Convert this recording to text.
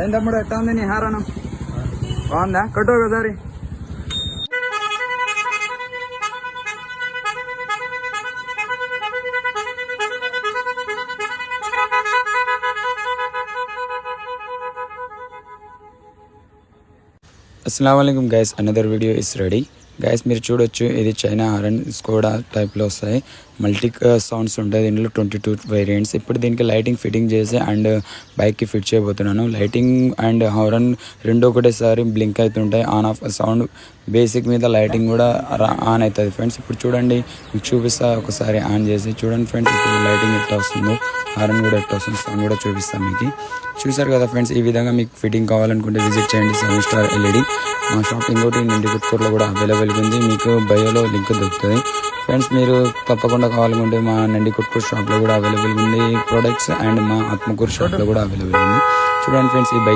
ఏం తమ్ముడు ఎట్లా ఉంది నీ హారణం? బాగుందా? కట్టు ఒకసారి. అస్సలాముఅలైకుం guys, another video is ready. Guys మీరు చూడొచ్చు, ఇది చైనా హారన్ స్కోడా టైప్లో వస్తాయి. మల్టీ సౌండ్స్ ఉంటాయి దీంట్లో, 22 వేరియంట్స్. ఇప్పుడు దీనికి లైటింగ్ ఫిట్టింగ్ చేసి అండ్ బైక్కి ఫిట్ చేయబోతున్నాను. లైటింగ్ అండ్ హారన్ రెండు ఒకటేసారి బ్లింక్ అవుతుంటాయి. ఆన్ ఆఫ్ సౌండ్ బేసిక్ మీద లైటింగ్ కూడా ఆన్ అవుతుంది ఫ్రెండ్స్. ఇప్పుడు చూడండి, మీకు చూపిస్తా ఒకసారి ఆన్ చేసి చూడండి ఫ్రెండ్స్. ఇప్పుడు లైటింగ్ ఎట్లా వస్తుందో, హారన్ కూడా ఎట్లా వస్తుందో సౌండ్ కూడా చూపిస్తాను మీకు. చూసారు కదా ఫ్రెండ్స్, ఈ విధంగా మీకు ఫిట్టింగ్ కావాలనుకుంటే విజిట్ చేయండి 7 స్టార్ ఎల్ఈడి. మా షాప్ ఇంకోటి నందికొట్కూరులో కూడా అవైలబుల్గా ఉంది, మీకు బయోలో లింక్ దొరుకుతుంది ఫ్రెండ్స్. మీరు తప్పకుండా కావాలనుకుంటే మా నందికొట్కూరు షాప్లో కూడా అవైలబుల్గా ఉంది ప్రొడక్ట్స్, అండ్ మా ఆత్మకూరు షాప్లో కూడా అవైలబుల్ ఉంది. చూడండి ఫ్రెండ్స్, ఈ బైక్